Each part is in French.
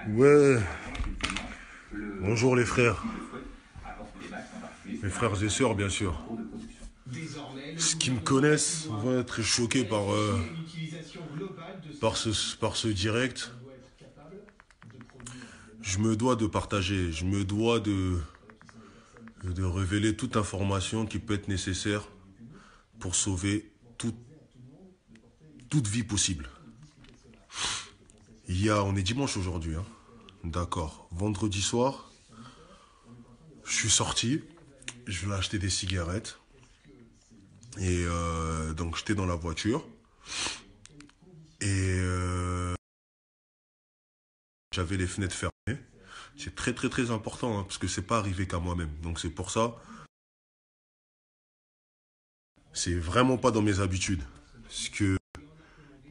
Ouais, bonjour les frères, mes frères et sœurs bien sûr. Ceux qui me connaissent vont être choqués par ce direct. Je me dois de partager, je me dois de révéler toute information qui peut être nécessaire pour sauver toute vie possible. On est dimanche aujourd'hui, hein. D'accord. Vendredi soir, je suis sorti, je voulais acheter des cigarettes. Et donc j'étais dans la voiture. Et j'avais les fenêtres fermées. C'est très très très important, hein, parce que c'est pas arrivé qu'à moi-même. Donc c'est pour ça, c'est vraiment pas dans mes habitudes. Parce que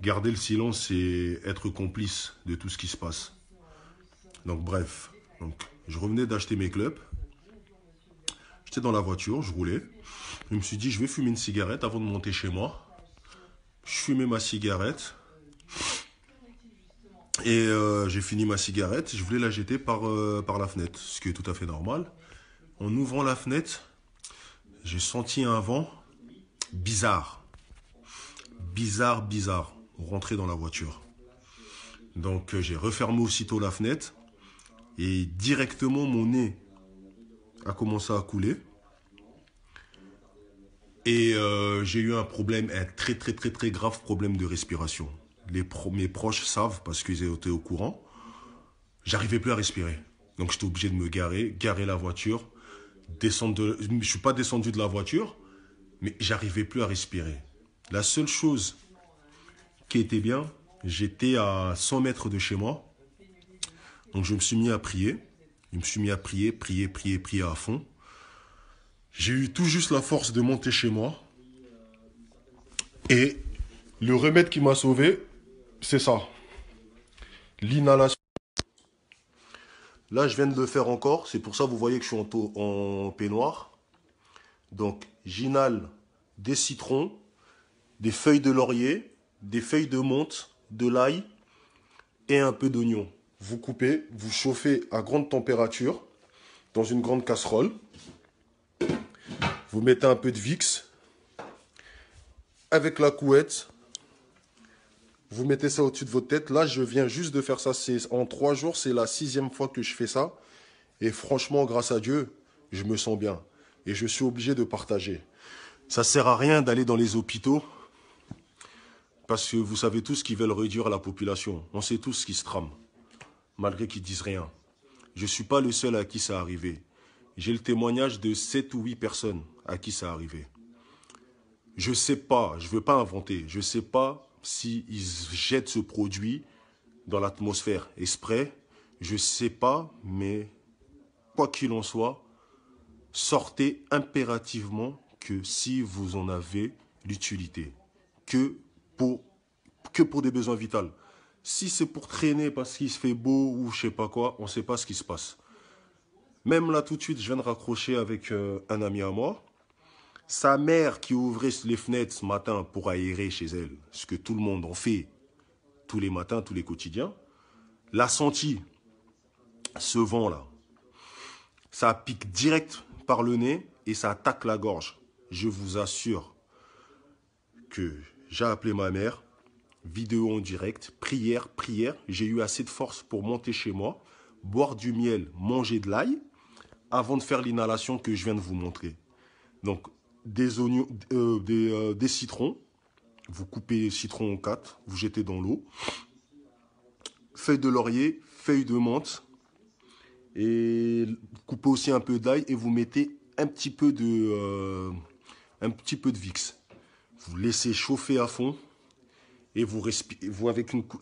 garder le silence, c'est être complice de tout ce qui se passe. Donc bref, je revenais d'acheter mes clopes. J'étais dans la voiture, je roulais. Je me suis dit, je vais fumer une cigarette avant de monter chez moi. Je fumais ma cigarette. Et j'ai fini ma cigarette. Je voulais la jeter par la fenêtre, ce qui est tout à fait normal. En ouvrant la fenêtre, j'ai senti un vent bizarre. Bizarre. Rentrer dans la voiture. Donc j'ai refermé aussitôt la fenêtre. Et directement, mon nez a commencé à couler. Et j'ai eu un très très grave problème de respiration. Mes proches savent parce qu'ils étaient au courant. J'arrivais plus à respirer. Donc j'étais obligé de me garer la voiture, je suis pas descendu de la voiture, mais j'arrivais plus à respirer. La seule chose qui était bien, j'étais à 100 mètres de chez moi. Donc je me suis mis à prier. Je me suis mis à prier à fond. J'ai eu tout juste la force de monter chez moi. Et le remède qui m'a sauvé, c'est ça. L'inhalation. Là, je viens de le faire encore. C'est pour ça que vous voyez que je suis en peignoir. Donc, j'inhale des citrons, des feuilles de laurier, des feuilles de menthe, de l'ail et un peu d'oignon. Vous coupez, vous chauffez à grande température dans une grande casserole. Vous mettez un peu de Vicks. Avec la couette, vous mettez ça au-dessus de votre tête. Là, je viens juste de faire ça. En 3 jours, c'est la 6e fois que je fais ça. Et franchement, grâce à Dieu, je me sens bien. Et je suis obligé de partager. Ça sert à rien d'aller dans les hôpitaux. Parce que vous savez tous qu'ils veulent réduire la population. On sait tous ce qui se trame. Malgré qu'ils disent rien. Je ne suis pas le seul à qui ça arrivé. J'ai le témoignage de 7 ou 8 personnes à qui ça arrivé. Je ne sais pas, je ne veux pas inventer. Je ne sais pas s'ils jettent ce produit dans l'atmosphère exprès. Je ne sais pas, mais quoi qu'il en soit, sortez impérativement que si vous en avez l'utilité. Que pour des besoins vitaux. Si c'est pour traîner parce qu'il se fait beau ou je sais pas quoi, on ne sait pas ce qui se passe. Même là tout de suite, je viens de raccrocher avec un ami à moi. Sa mère qui ouvrait les fenêtres ce matin pour aérer chez elle, ce que tout le monde en fait tous les matins, tous les quotidiens, l'a senti, ce vent-là. Ça pique direct par le nez et ça attaque la gorge. Je vous assure que j'ai appelé ma mère, vidéo en direct, prière. J'ai eu assez de force pour monter chez moi, boire du miel, manger de l'ail, avant de faire l'inhalation que je viens de vous montrer. Donc, des oignons, des citrons, vous coupez les citrons en 4, vous jetez dans l'eau, feuilles de laurier, feuilles de menthe, et vous coupez aussi un peu d'ail et vous mettez un petit peu de Vicks. Vous laissez chauffer à fond et vous respirez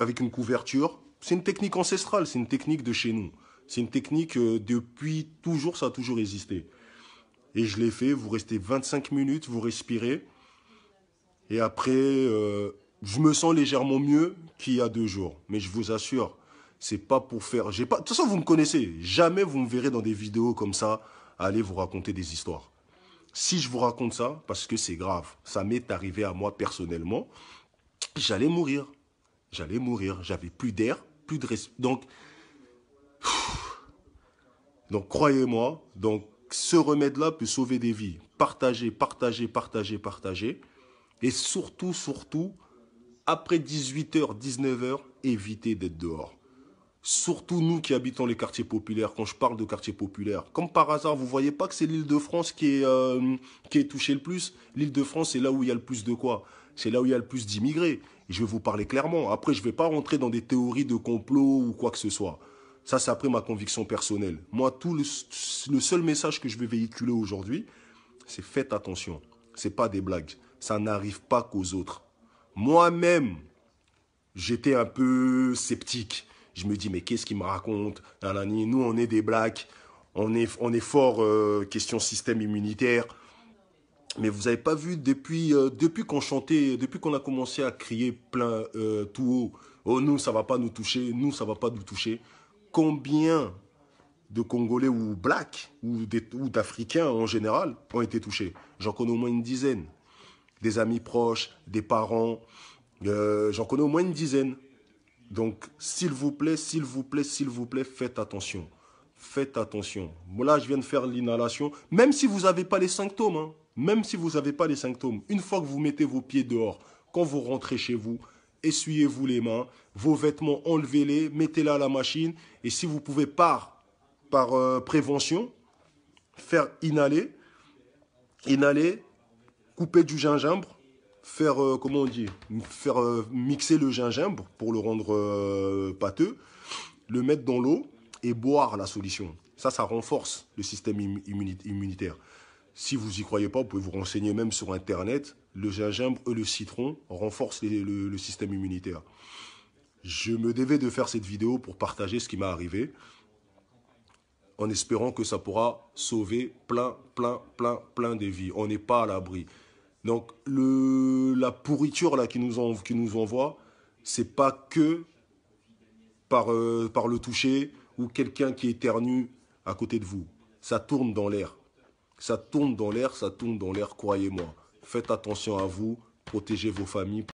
avec une couverture. C'est une technique ancestrale, c'est une technique de chez nous. C'est une technique depuis toujours, ça a toujours existé. Et je l'ai fait, vous restez 25 minutes, vous respirez. Et après, je me sens légèrement mieux qu'il y a 2 jours. Mais je vous assure, c'est pas pour faire... De toute façon, vous me connaissez. Jamais vous me verrez dans des vidéos comme ça, aller vous raconter des histoires. Si je vous raconte ça, parce que c'est grave. Ça m'est arrivé à moi personnellement. J'allais mourir. J'avais plus d'air. plus de respect. Donc croyez-moi, donc ce remède-là peut sauver des vies. Partagez, partagez, partagez, partagez. Et surtout, surtout, après 18h, 19h, évitez d'être dehors. Surtout nous qui habitons les quartiers populaires, quand je parle de quartiers populaires. Comme par hasard, vous ne voyez pas que c'est l'Île-de-France qui est touchée le plus. L'Île-de-France, c'est là où il y a le plus de quoi? C'est là où il y a le plus d'immigrés. Je vais vous parler clairement. Après, je ne vais pas rentrer dans des théories de complot ou quoi que ce soit. Ça, c'est après ma conviction personnelle. Moi, le seul message que je vais véhiculer aujourd'hui, c'est faites attention. Ce n'est pas des blagues. Ça n'arrive pas qu'aux autres. Moi-même, j'étais un peu sceptique. Je me dis, mais qu'est-ce qu'il me raconte? Nous, on est des blacks. On est fort question système immunitaire. Mais vous n'avez pas vu, depuis qu'on chantait, depuis qu'on a commencé à crier plein tout haut, oh, nous, ça ne va pas nous toucher, nous, ça ne va pas nous toucher. Combien de Congolais ou blacks, ou d'Africains en général, ont été touchés? J'en connais au moins une dizaine. Des amis proches, des parents, j'en connais au moins une dizaine. Donc, s'il vous plaît, s'il vous plaît, s'il vous plaît, faites attention. Faites attention. Là, je viens de faire l'inhalation. Même si vous n'avez pas les symptômes, hein, même si vous n'avez pas les symptômes, une fois que vous mettez vos pieds dehors, quand vous rentrez chez vous, essuyez-vous les mains, vos vêtements, enlevez-les, mettez-les à la machine. Et si vous pouvez par prévention, faire inhaler, couper du gingembre, faire, comment on dit, faire mixer le gingembre pour le rendre pâteux, le mettre dans l'eau et boire la solution. Ça renforce le système immunitaire. Si vous n'y croyez pas, vous pouvez vous renseigner même sur Internet. Le gingembre et le citron renforcent le système immunitaire. Je me devais de faire cette vidéo pour partager ce qui m'est arrivé, en espérant que ça pourra sauver plein de vies. On n'est pas à l'abri. Donc, la pourriture là qui nous envoie, c'est pas que par le toucher ou quelqu'un qui éternue à côté de vous. Ça tourne dans l'air. Ça tourne dans l'air, croyez-moi. Faites attention à vous, protégez vos familles.